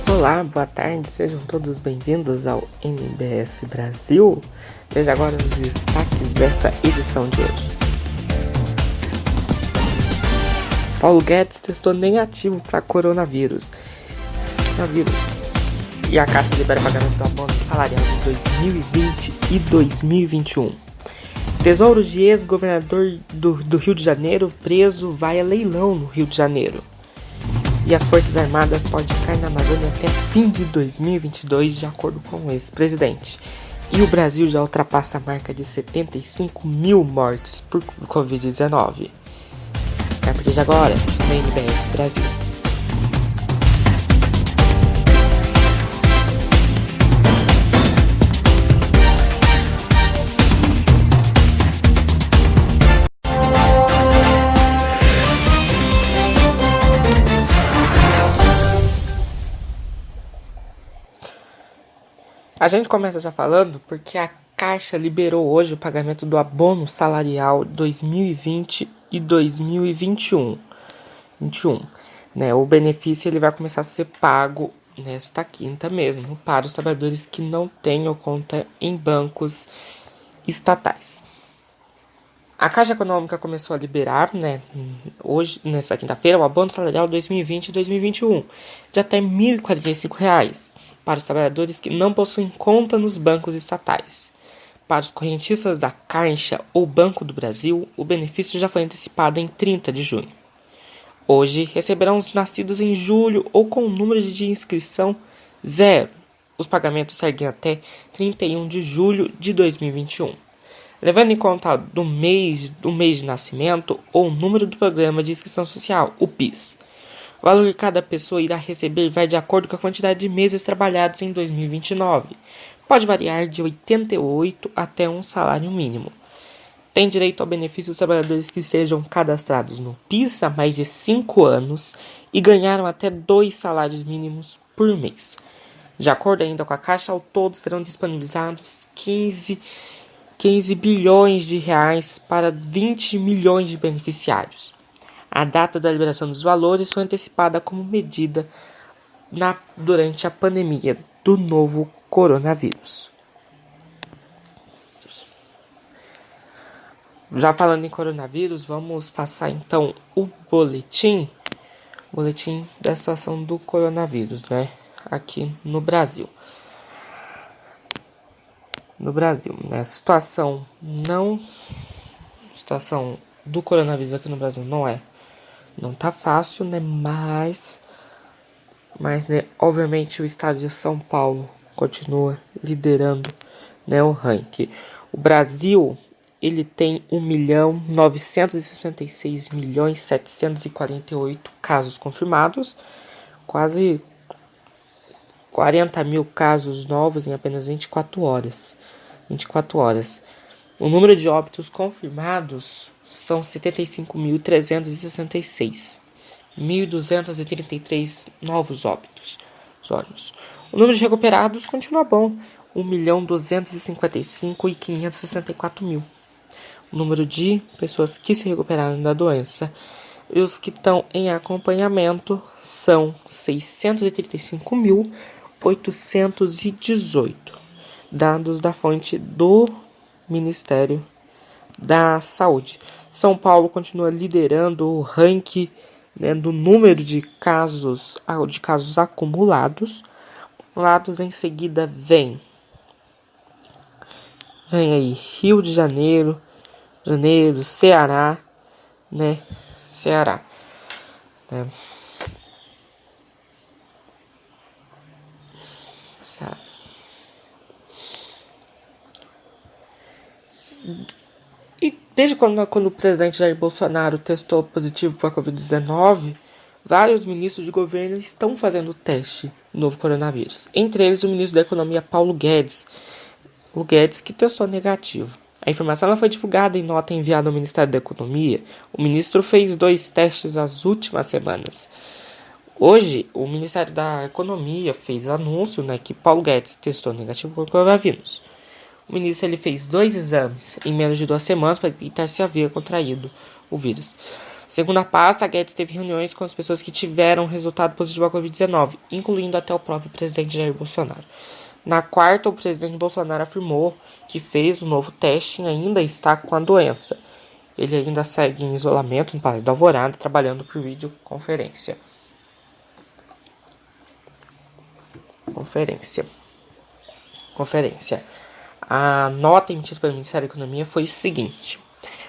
Olá, boa tarde, sejam todos bem-vindos ao NBS Brasil. Veja agora os destaques desta edição de hoje. Paulo Guedes testou negativo para coronavírus. E a Caixa libera pagamento do abono salarial de 2020 e 2021. Tesouro de ex-governador do Rio de Janeiro preso vai a leilão no Rio de Janeiro. E as Forças Armadas podem ficar na Amazônia até fim de 2022, de acordo com o ex-presidente. E o Brasil já ultrapassa a marca de 75 mil mortes por Covid-19. A partir de agora, no NBS Brasil. A gente começa já falando porque a Caixa liberou hoje o pagamento do abono salarial 2020 e 2021. O benefício ele vai começar a ser pago nesta quinta mesmo para os trabalhadores que não tenham conta em bancos estatais. A Caixa Econômica começou a liberar, hoje, nesta quinta-feira, o abono salarial 2020 e 2021 de até R$ 1.045. Para os trabalhadores que não possuem conta nos bancos estatais. Para os correntistas da Caixa ou Banco do Brasil, o benefício já foi antecipado em 30 de junho. Hoje, receberão os nascidos em julho ou com o número de inscrição 0. Os pagamentos seguem até 31 de julho de 2021. Levando em conta o mês de nascimento ou o número do programa de inscrição social, o PIS. O valor que cada pessoa irá receber vai de acordo com a quantidade de meses trabalhados em 2029. Pode variar de 88 até um salário mínimo. Tem direito ao benefício os trabalhadores que sejam cadastrados no PIS há mais de 5 anos e ganharam até 2 salários mínimos por mês. De acordo ainda com a Caixa, ao todo serão disponibilizados 15 bilhões de reais para 20 milhões de beneficiários. A data da liberação dos valores foi antecipada como medida durante a pandemia do novo coronavírus. Já falando em coronavírus, vamos passar então o boletim da situação do coronavírus, aqui no Brasil. A situação do coronavírus aqui no Brasil não tá fácil, mas obviamente o estado de São Paulo continua liderando, o ranking. O Brasil, ele tem 1.966.748 casos confirmados, quase 40 mil casos novos em apenas 24 horas. O número de óbitos confirmados são 75.366. 1.233 novos óbitos. O número de recuperados continua bom. 1.255.564 mil. O número de pessoas que se recuperaram da doença E os que estão em acompanhamento são 635.818, dados da fonte do Ministério da Saúde. São Paulo continua liderando o ranking, né, do número de casos acumulados. Lados em seguida vem aí Rio de Janeiro, Ceará, né? Ceará. E desde quando o presidente Jair Bolsonaro testou positivo para a Covid-19, vários ministros de governo estão fazendo teste do novo coronavírus. Entre eles, o ministro da Economia, Paulo Guedes. O Guedes, que testou negativo. A informação ela foi divulgada em nota enviada ao Ministério da Economia. O ministro fez 2 testes nas últimas semanas. Hoje, o Ministério da Economia fez anúncio, né, que Paulo Guedes testou negativo para o coronavírus. O ministro ele fez 2 exames em menos de 2 semanas para evitar se havia contraído o vírus. Segundo a pasta, Guedes teve reuniões com as pessoas que tiveram resultado positivo à Covid-19, incluindo até o próprio presidente Jair Bolsonaro. Na quarta, o presidente Bolsonaro afirmou que fez o novo teste e ainda está com a doença. Ele ainda segue em isolamento no Palácio da Alvorada, trabalhando por videoconferência. A nota emitida pelo Ministério da Economia foi o seguinte.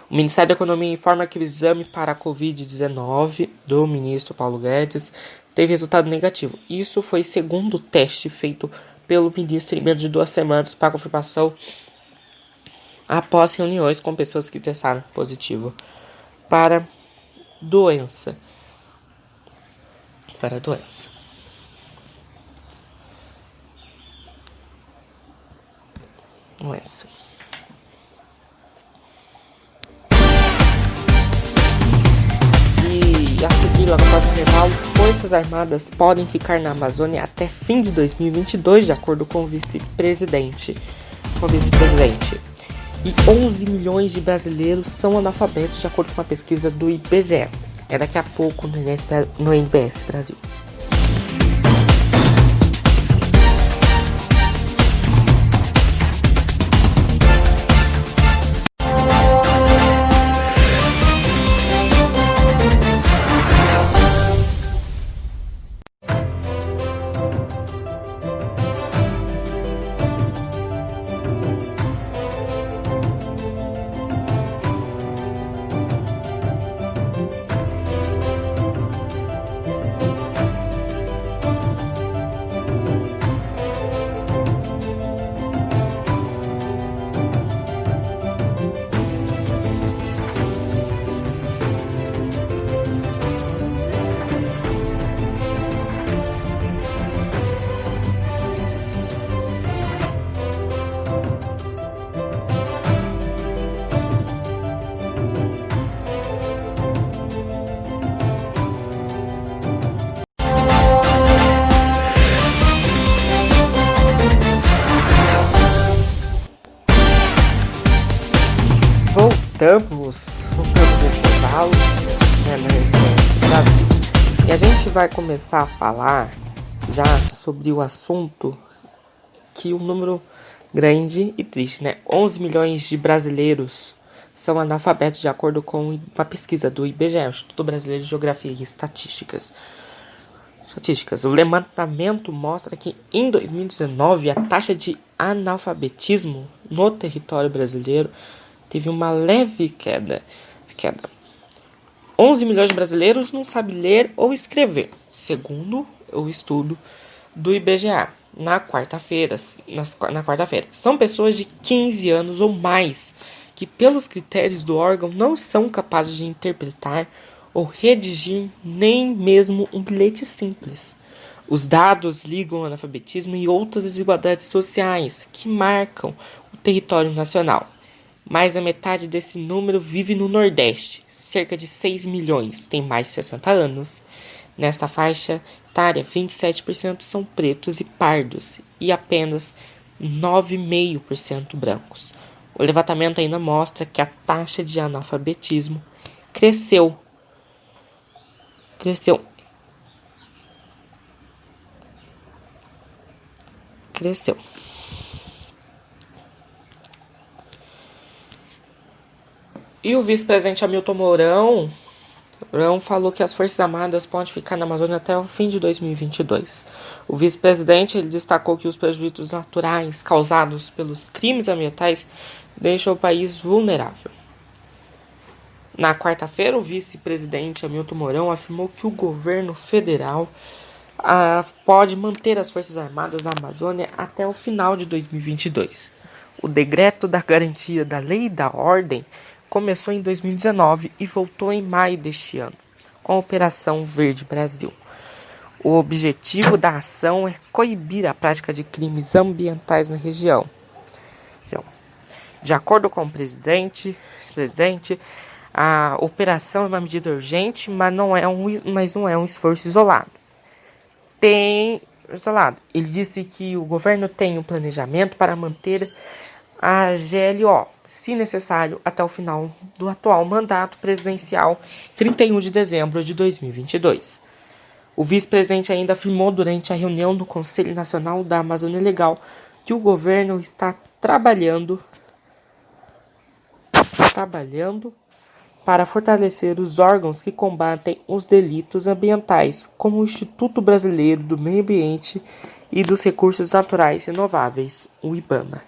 O Ministério da Economia informa que o exame para a Covid-19 do ministro Paulo Guedes teve resultado negativo. Isso foi segundo o teste feito pelo ministro em menos de 2 semanas para confirmação após reuniões com pessoas que testaram positivo para doença. E a seguir, logo após o intervalo, Forças Armadas podem ficar na Amazônia até fim de 2022, de acordo com o vice-presidente. E 11 milhões de brasileiros são analfabetos, de acordo com uma pesquisa do IBGE. É daqui a pouco no NBS Brasil. Voltamos desse intervalo, e a gente vai começar a falar já sobre o assunto que um número grande e triste, né? 11 milhões de brasileiros são analfabetos, de acordo com uma pesquisa do IBGE, Instituto Brasileiro de Geografia e Estatísticas. O levantamento mostra que em 2019 a taxa de analfabetismo no território brasileiro teve uma leve queda. 11 milhões de brasileiros não sabem ler ou escrever, segundo o estudo do IBGE. Na quarta-feira, são pessoas de 15 anos ou mais que, pelos critérios do órgão, não são capazes de interpretar ou redigir nem mesmo um bilhete simples. Os dados ligam o analfabetismo e outras desigualdades sociais que marcam o território nacional. Mais da metade desse número vive no Nordeste. Cerca de 6 milhões têm mais de 60 anos. Nesta faixa etária, 27% são pretos e pardos e apenas 9,5% brancos. O levantamento ainda mostra que a taxa de analfabetismo cresceu Cresceu. E o vice-presidente Hamilton Mourão falou que as Forças Armadas podem ficar na Amazônia até o fim de 2022. O vice-presidente ele destacou que os prejuízos naturais causados pelos crimes ambientais deixam o país vulnerável. Na quarta-feira, o vice-presidente Hamilton Mourão afirmou que o governo federal pode manter as Forças Armadas na Amazônia até o final de 2022. O decreto da garantia da lei e da ordem começou em 2019 e voltou em maio deste ano, com a Operação Verde Brasil. O objetivo da ação é coibir a prática de crimes ambientais na região. De acordo com o presidente, a operação é uma medida urgente, mas não é um esforço isolado. Ele disse que o governo tem um planejamento para manter a GLO, se necessário, até o final do atual mandato presidencial, 31 de dezembro de 2022. O vice-presidente ainda afirmou durante a reunião do Conselho Nacional da Amazônia Legal que o governo está trabalhando para fortalecer os órgãos que combatem os delitos ambientais, como o Instituto Brasileiro do Meio Ambiente e dos Recursos Naturais Renováveis, o IBAMA.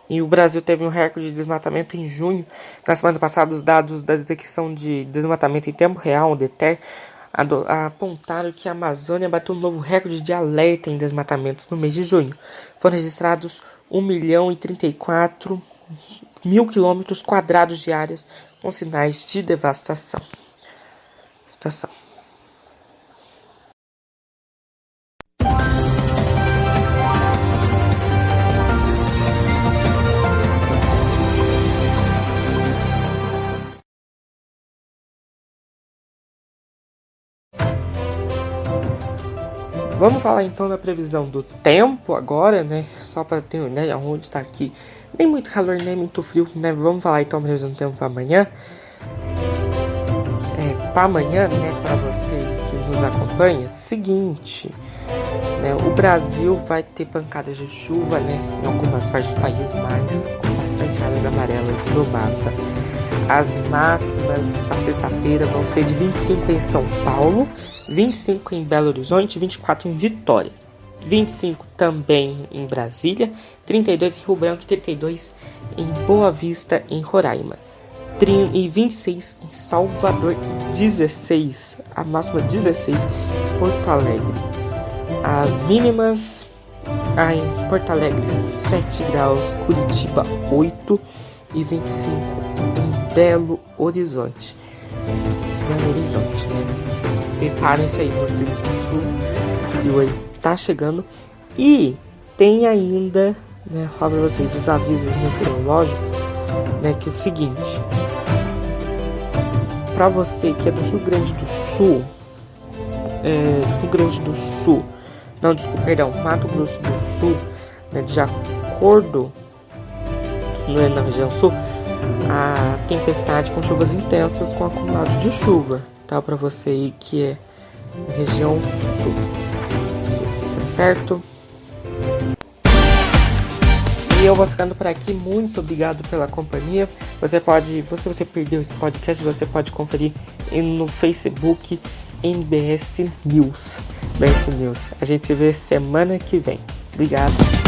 E o Brasil teve um recorde de desmatamento em junho. Na semana passada, os dados da detecção de desmatamento em tempo real, o DETER, apontaram que a Amazônia bateu um novo recorde de alerta em desmatamentos no mês de junho. Foram registrados 1.034.000 quilômetros quadrados de áreas com sinais de devastação. Vamos falar então da previsão do tempo agora, né? Só para ter uma ideia onde está aqui. Nem muito calor, nem muito frio, né? Vamos falar então da previsão do tempo para amanhã. Para amanhã, né? Para você que nos acompanha, seguinte, né? O Brasil vai ter pancadas de chuva, né? Em algumas partes do país, mas com bastante áreas amarelas no mapa. As máximas para sexta-feira vão ser de 25 em São Paulo, 25 em Belo Horizonte, 24 em Vitória, 25 também em Brasília, 32 em Rio Branco e 32 em Boa Vista, em Roraima, e 26 em Salvador, 16, a máxima 16 em Porto Alegre. As mínimas em Porto Alegre 7 graus, Curitiba 8 e 25 em Belo Horizonte. Né? Preparem-se aí, vocês, o frio aí tá chegando. E tem ainda, né, para vocês os avisos meteorológicos, né, que é o seguinte: para você que é do Rio Grande do Sul, Mato Grosso do Sul, né, de acordo, né, na região sul, a tempestade com chuvas intensas com acumulado de chuva, tá? Para você aí que é região sul, tá certo? E eu vou ficando por aqui. Muito obrigado pela companhia. Se você perdeu esse podcast, você pode conferir no Facebook NBS News. A gente se vê semana que vem. Obrigado.